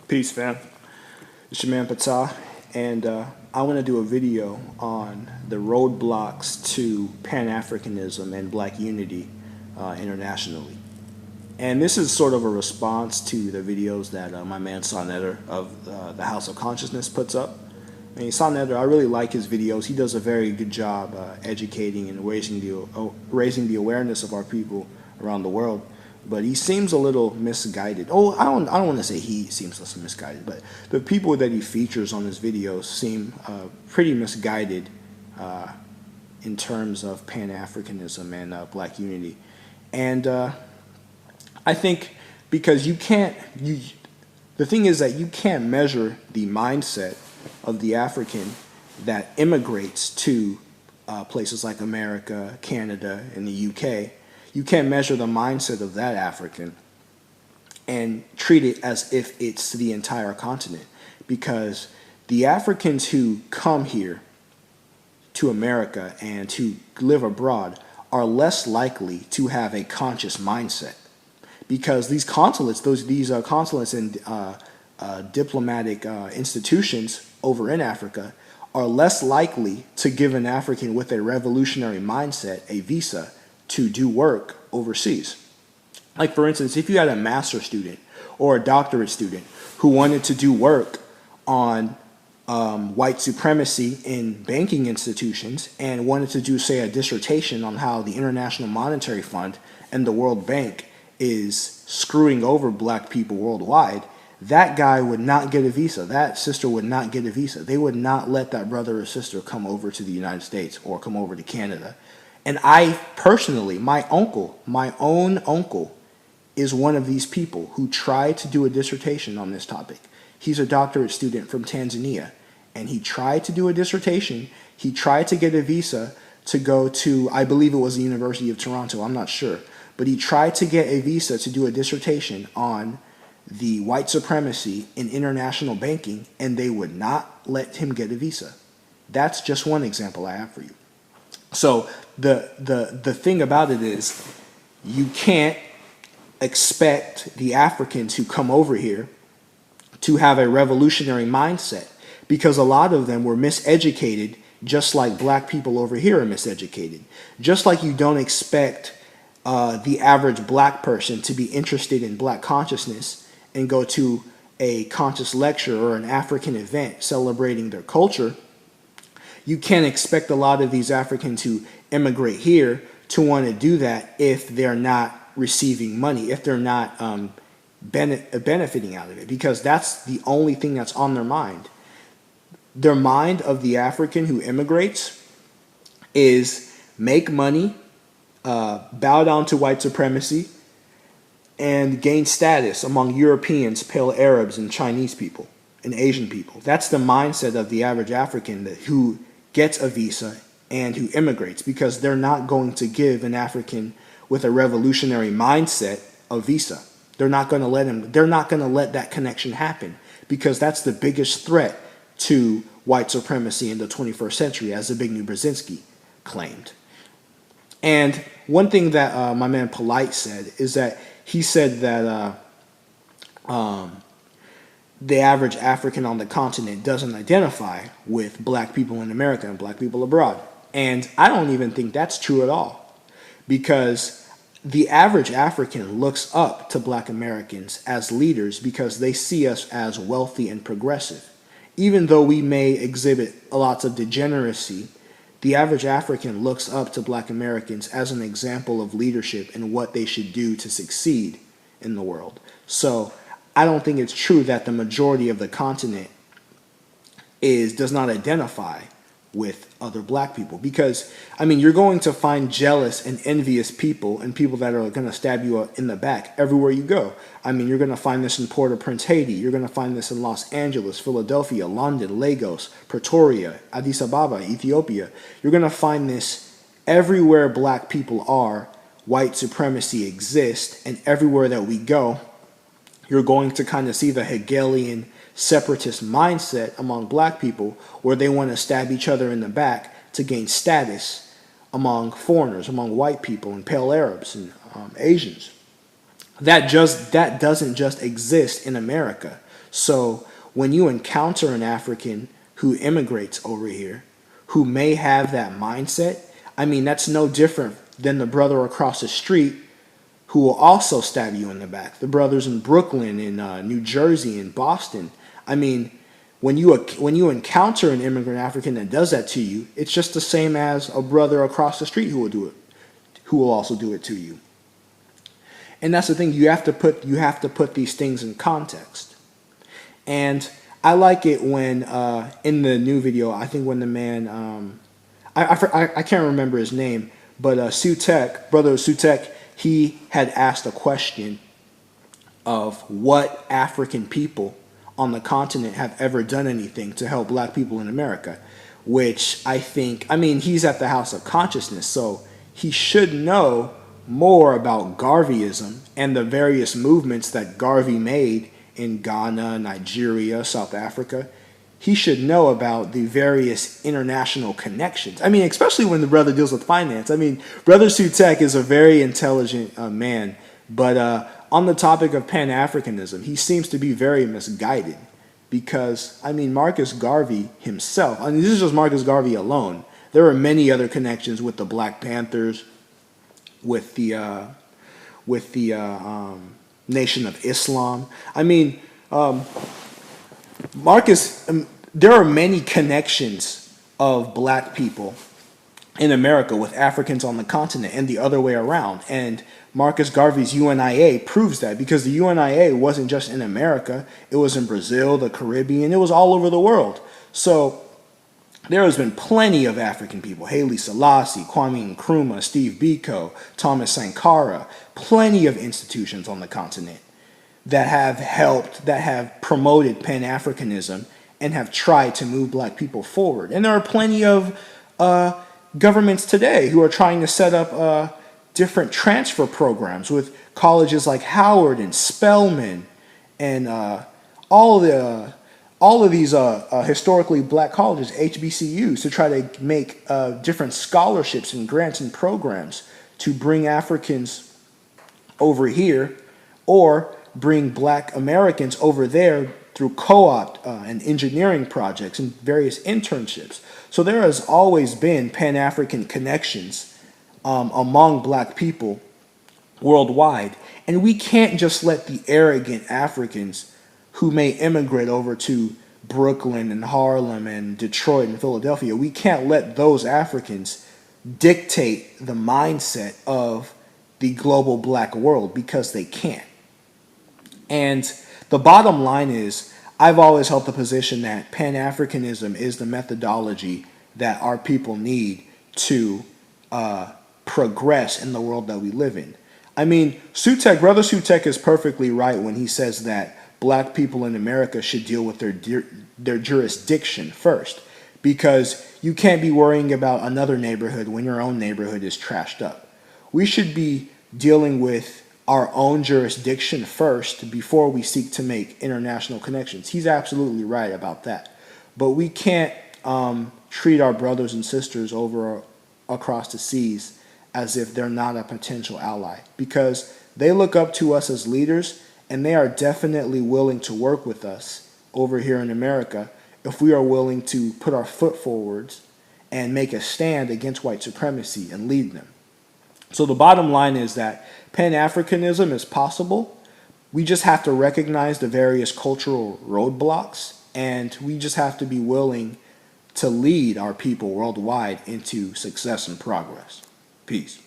Peace, fam. It's your man Patah, and I want to do a video on the roadblocks to Pan-Africanism and Black unity internationally. And this is sort of a response to the videos that my man Sonnetter of the House of Consciousness puts up. I mean, Sonnetter, I really like his videos. He does a very good job educating and raising the awareness of our people around the world. But he seems a little misguided. Oh, I don't want to say he seems less misguided, but the people that he features on his videos seem pretty misguided in terms of Pan-Africanism and Black unity. And I think because the thing is that you can't measure the mindset of the African that immigrates to places like America, Canada, and the UK. You can't measure the mindset of that African and treat it as if it's the entire continent, because the Africans who come here to America and to live abroad are less likely to have a conscious mindset, because these consulates, consulates and diplomatic institutions over in Africa are less likely to give an African with a revolutionary mindset a visa to do work overseas. Like, for instance, if you had a master's student or a doctorate student who wanted to do work on white supremacy in banking institutions and wanted to do, say, a dissertation on how the International Monetary Fund and the World Bank is screwing over black people worldwide, that guy would not get a visa. That sister would not get a visa. They would not let that brother or sister come over to the United States or come over to Canada. And I personally, my own uncle, is one of these people who tried to do a dissertation on this topic. He's a doctorate student from Tanzania, and he tried to do a dissertation. He tried to get a visa to go to, I believe it was the University of Toronto, I'm not sure, but he tried to get a visa to do a dissertation on the white supremacy in international banking, and they would not let him get a visa. That's just one example I have for you. So the thing about it is, you can't expect the Africans who come over here to have a revolutionary mindset, because a lot of them were miseducated, just like black people over here are miseducated. Just like you don't expect the average black person to be interested in black consciousness and go to a conscious lecture or an African event celebrating their culture, you can't expect a lot of these Africans who immigrate here to want to do that if they're not receiving money, if they're not benefiting out of it, because that's the only thing that's on their mind. Their mind of the African who immigrates is make money, bow down to white supremacy, and gain status among Europeans, pale Arabs, and Chinese people, and Asian people. That's the mindset of the average African who gets a visa and who immigrates, because they're not going to give an African with a revolutionary mindset a visa. They're not going to let him, they're not going to let that connection happen, because that's the biggest threat to white supremacy in the 21st century, as Zbigniew Brzezinski claimed. And one thing that my man Polite said is that he said that the average African on the continent doesn't identify with black people in America and black people abroad. And I don't even think that's true at all, because the average African looks up to black Americans as leaders because they see us as wealthy and progressive. Even though we may exhibit lots of degeneracy, the average African looks up to black Americans as an example of leadership and what they should do to succeed in the world. So I don't think it's true that the majority of the continent does not identify with other black people, because, I mean, you're going to find jealous and envious people and people that are going to stab you in the back everywhere you go. I mean, you're going to find this in Port-au-Prince, Haiti. You're going to find this in Los Angeles, Philadelphia, London, Lagos, Pretoria, Addis Ababa, Ethiopia. You're going to find this everywhere black people are. White supremacy exists, and everywhere that we go, you're going to kind of see the Hegelian separatist mindset among black people, where they want to stab each other in the back to gain status among foreigners, among white people and pale Arabs and Asians. that doesn't just exist in America. So when you encounter an African who immigrates over here, who may have that mindset, I mean, that's no different than the brother across the street who will also stab you in the back. The brothers in Brooklyn, in New Jersey, in Boston. I mean, when you encounter an immigrant African that does that to you, it's just the same as a brother across the street who will do it, who will also do it to you. And that's the thing, you have to put these things in context. And I like it when in the new video, I think when the man I can't remember his name, but brother Sutek, he had asked a question of what African people on the continent have ever done anything to help black people in America, which I mean, he's at the House of Consciousness, so he should know more about Garveyism and the various movements that Garvey made in Ghana, Nigeria, South Africa. He should know about the various international connections. I mean, especially when the brother deals with finance. I mean, Brother Sutek is a very intelligent man, but on the topic of Pan-Africanism, he seems to be very misguided because, I mean, Marcus Garvey himself, I mean, this is just Marcus Garvey alone. There are many other connections with the Black Panthers, with the Nation of Islam. I mean, there are many connections of black people in America with Africans on the continent and the other way around. And Marcus Garvey's UNIA proves that, because the UNIA wasn't just in America. It was in Brazil, the Caribbean. It was all over the world. So there has been plenty of African people, Haile Selassie, Kwame Nkrumah, Steve Biko, Thomas Sankara, plenty of institutions on the continent that have promoted Pan-Africanism and have tried to move black people forward. And there are plenty of governments today who are trying to set up different transfer programs with colleges like Howard and Spelman and all of these historically black colleges, HBCUs, to try to make different scholarships and grants and programs to bring Africans over here or bring black Americans over there through co-op and engineering projects and various internships. So there has always been Pan-African connections among black people worldwide. And we can't just let the arrogant Africans who may immigrate over to Brooklyn and Harlem and Detroit and Philadelphia, we can't let those Africans dictate the mindset of the global black world, because they can't. And the bottom line is, I've always held the position that Pan-Africanism is the methodology that our people need to progress in the world that we live in. I mean, Brother Sutek is perfectly right when he says that black people in America should deal with their jurisdiction first, because you can't be worrying about another neighborhood when your own neighborhood is trashed up. We should be dealing with our own jurisdiction first before we seek to make international connections. He's absolutely right about that. But we can't treat our brothers and sisters over across the seas as if they're not a potential ally, because they look up to us as leaders, and they are definitely willing to work with us over here in America if we are willing to put our foot forwards and make a stand against white supremacy and lead them. So the bottom line is that Pan-Africanism is possible. We just have to recognize the various cultural roadblocks, and we just have to be willing to lead our people worldwide into success and progress. Peace.